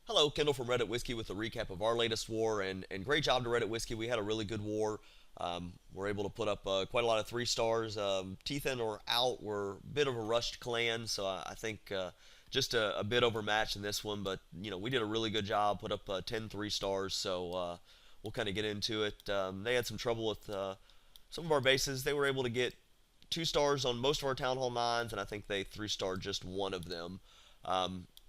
Hello, Kendall from Reddit Whiskey with a recap of our latest war, and great job to Reddit Whiskey. We had a really good war. We're able to put up quite a lot of 3 stars. Teeth In or Out were a bit of a rushed clan, so I think just a bit overmatched in this one. But we did a really good job, put up 10 3 stars. So we'll kind of get into it. They had some trouble with some of our bases. They were able to get 2 stars on most of our Town Hall 9s, and I think they 3-starred just one of them.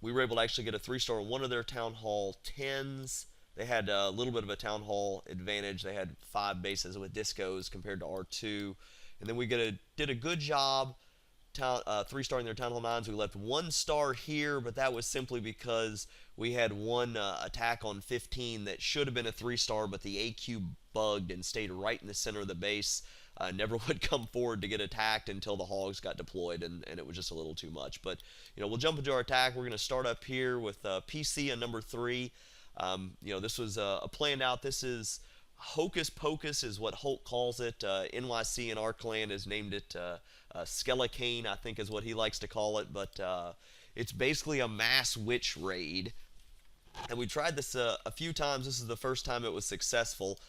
We were able to actually get a 3 star on one of their Town Hall 10s. They had a little bit of a Town Hall advantage. They had 5 bases with discos compared to R2. And then we did a good job 3 starring their Town Hall 9s. We left 1 star here, but that was simply because we had one attack on 15 that should have been a 3 star, but the AQ bugged and stayed right in the center of the base. Never would come forward to get attacked until the Hogs got deployed, and it was just a little too much. But we'll jump into our attack. We're going to start up here with PeeSee on number 3. This was a planned out. This is Hocus Pocus, is what Hulk calls it. NYC in our clan has named it Skellicane, I think is what he likes to call it. But it's basically a mass witch raid, and we tried this a few times. This is the first time it was successful.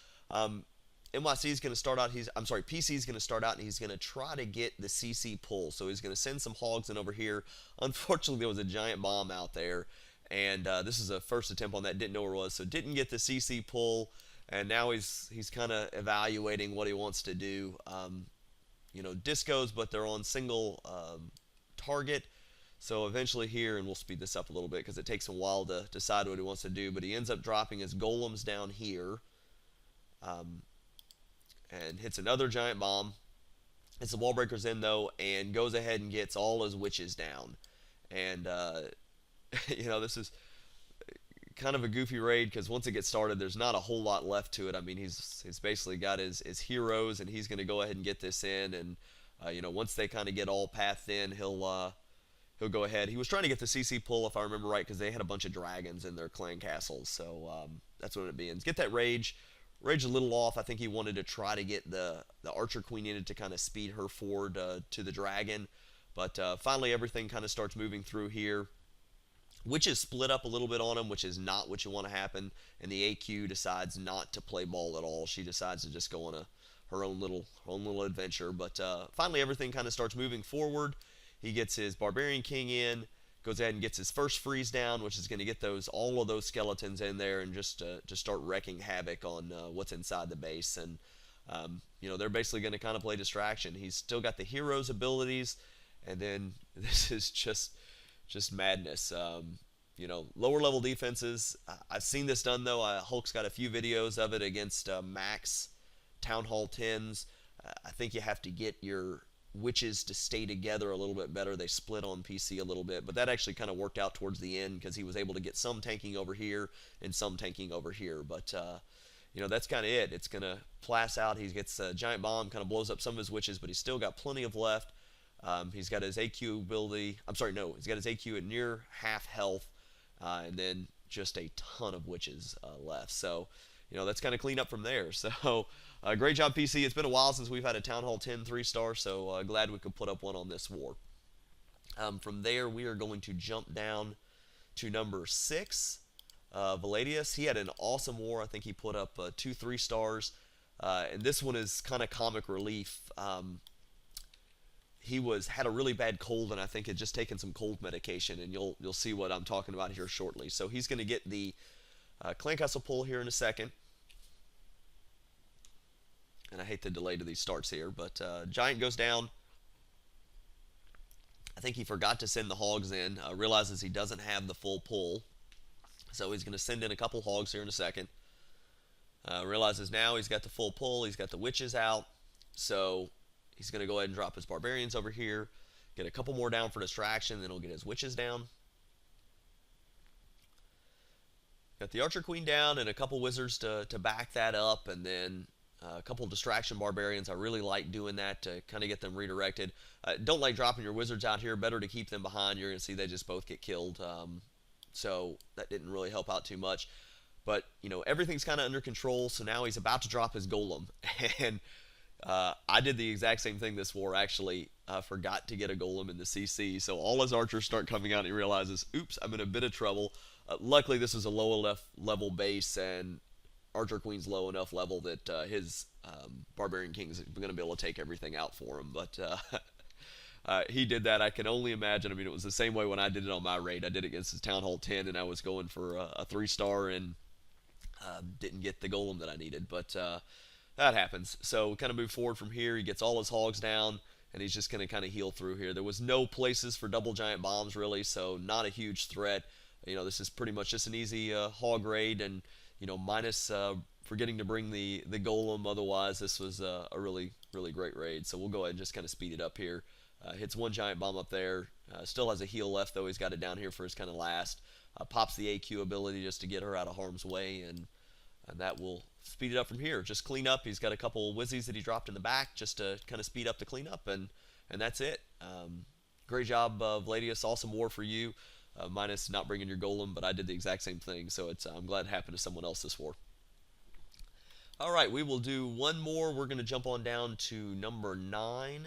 NYC is going to start out. PeeSee is going to start out, and he's going to try to get the CC pull. So he's going to send some Hogs in over here. Unfortunately, there was a giant bomb out there, and this is a first attempt on that. Didn't know where it was, so didn't get the CC pull. And now he's kind of evaluating what he wants to do. Discos, but they're on single target. So eventually here, and we'll speed this up a little bit because it takes a while to decide what he wants to do. But he ends up dropping his golems down here. And hits another giant bomb. Hits the wall breakers in though, and goes ahead and gets all his witches down. And this is kind of a goofy raid because once it gets started, there's not a whole lot left to it. I mean, he's basically got his heroes, and he's going to go ahead and get this in. And once they kind of get all pathed in, he'll go ahead. He was trying to get the CC pull, if I remember right, because they had a bunch of dragons in their clan castles. So that's what it begins. Get that rage. Rage a little off. I think he wanted to try to get the Archer Queen in it to kind of speed her forward to the dragon. But finally, everything kind of starts moving through here. Witches split up a little bit on him, which is not what you want to happen. And the AQ decides not to play ball at all. She decides to just go on her own little adventure. But finally, everything kind of starts moving forward. He gets his Barbarian King in. Goes ahead and gets his first freeze down, which is going to get all of those skeletons in there and just start wrecking havoc on what's inside the base. And they're basically going to kind of play distraction. He's still got the hero's abilities, and then this is just madness. Lower level defenses. I've seen this done though. Hulk's got a few videos of it against max Town Hall 10s. I think you have to get your witches to stay together a little bit better. They split on PeeSee a little bit, but that actually kind of worked out towards the end because he was able to get some tanking over here and some tanking over here. But that's kind of it. It's gonna plas out. He gets a giant bomb, kind of blows up some of his witches, but he's still got plenty of left. He's got his AQ ability. He's got his AQ at near half health, and then just a ton of witches left. So that's kind of clean up from there. So great job, PeeSee. It's been a while since we've had a Town Hall 10 3-star, so glad we could put up one on this war. From there, we are going to jump down to number 6, Valadius. He had an awesome war. I think he put up 2 3-stars, and this one is kind of comic relief. He had a really bad cold, and I think had just taken some cold medication, and you'll see what I'm talking about here shortly. So he's going to get the Clan Castle pull here in a second. And I hate the delay to these starts here, but Giant goes down. I think he forgot to send the Hogs in. Realizes he doesn't have the full pull. So he's going to send in a couple Hogs here in a second. Realizes now he's got the full pull. He's got the witches out. So he's going to go ahead and drop his barbarians over here. Get a couple more down for distraction. Then he'll get his witches down. Got the Archer Queen down and a couple wizards to back that up. And then a couple distraction barbarians. I really like doing that to kind of get them redirected. Don't like dropping your wizards out here. Better to keep them behind. You're going to see they just both get killed. So that didn't really help out too much. But, everything's kind of under control. So now he's about to drop his golem. And I did the exact same thing this war, actually. Forgot to get a golem in the CC. So all his archers start coming out and he realizes, oops, I'm in a bit of trouble. Luckily, this is a low enough level base, and Archer Queen's low enough level that his Barbarian King's going to be able to take everything out for him. But he did that. I can only imagine. I mean, it was the same way when I did it on my raid. I did it against his Town Hall 10, and I was going for a 3-star and didn't get the golem that I needed. But that happens. So kind of move forward from here. He gets all his hogs down, and he's just going to kind of heal through here. There was no places for double giant bombs, really, so not a huge threat. This is pretty much just an easy hog raid, and, minus forgetting to bring the golem. Otherwise, this was a really, really great raid. So we'll go ahead and just kind of speed it up here. Hits one giant bomb up there. Still has a heal left, though. He's got it down here for his kind of last. Pops the AQ ability just to get her out of harm's way, and that will speed it up from here. Just clean up. He's got a couple whizzies that he dropped in the back just to kind of speed up the cleanup, and that's it. Great job, Valadius. Awesome war for you. Minus not bringing your golem, but I did the exact same thing, so I'm glad it happened to someone else this war. All right, we will do one more. We're going to jump on down to number 9.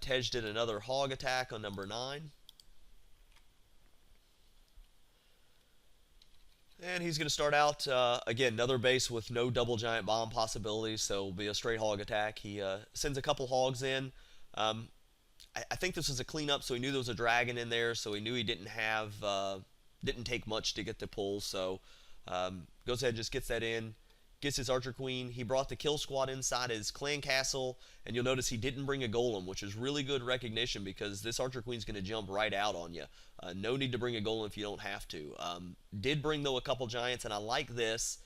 Tej did another hog attack on number 9. And he's going to start out, again, another base with no double giant bomb possibilities, so it'll be a straight hog attack. He sends a couple hogs in. I think this was a cleanup, so he knew there was a dragon in there, so he knew he didn't take much to get the pull, so goes ahead and just gets that in, gets his Archer Queen. He brought the kill squad inside his clan castle, and you'll notice he didn't bring a golem, which is really good recognition because this Archer Queen's going to jump right out on you. No need to bring a golem if you don't have to. Did bring, though, a couple giants, and I like this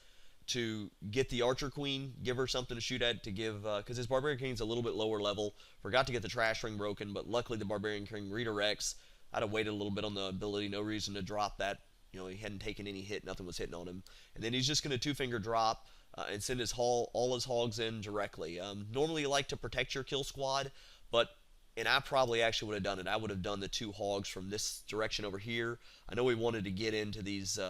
to get the Archer Queen, give her something to shoot at, to give, because his Barbarian King's a little bit lower level. Forgot to get the Trash Ring broken, but luckily the Barbarian King redirects. I'd have waited a little bit on the ability, no reason to drop that. He hadn't taken any hit, nothing was hitting on him. And then he's just going to 2-finger drop and send all his hogs in directly. Normally you like to protect your kill squad, and I probably actually would have done it. I would have done the 2 hogs from this direction over here. I know we wanted to get into these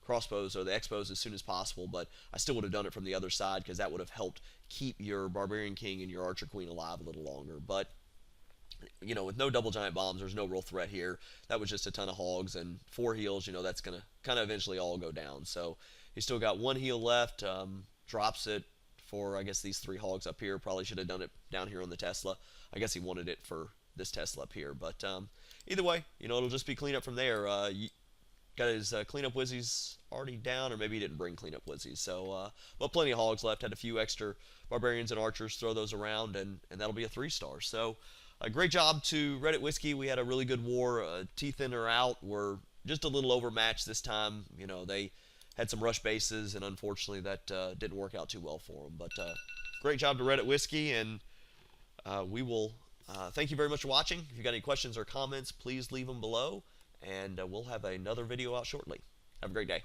crossbows or the X-bows as soon as possible, but I still would have done it from the other side because that would have helped keep your Barbarian King and your Archer Queen alive a little longer. But, with no double giant bombs, there's no real threat here. That was just a ton of hogs, and 4 heals, that's going to kind of eventually all go down. So he's still got 1 heal left, drops it for, I guess, these 3 hogs up here. Probably should have done it down here on the Tesla. I guess he wanted it for this Tesla up here. But either way, it'll just be cleanup from there. Got his cleanup whizzies already down, or maybe he didn't bring cleanup whizzies. So, but plenty of hogs left. Had a few extra barbarians and archers. Throw those around, and that'll be a 3-star. So, a great job to Reddit Whiskey. We had a really good war. Teeth in or out were just a little overmatched this time. They had some rush bases, and unfortunately that didn't work out too well for them. But great job to Reddit Whiskey, and we will thank you very much for watching. If you've got any questions or comments, please leave them below. And we'll have another video out shortly. Have a great day.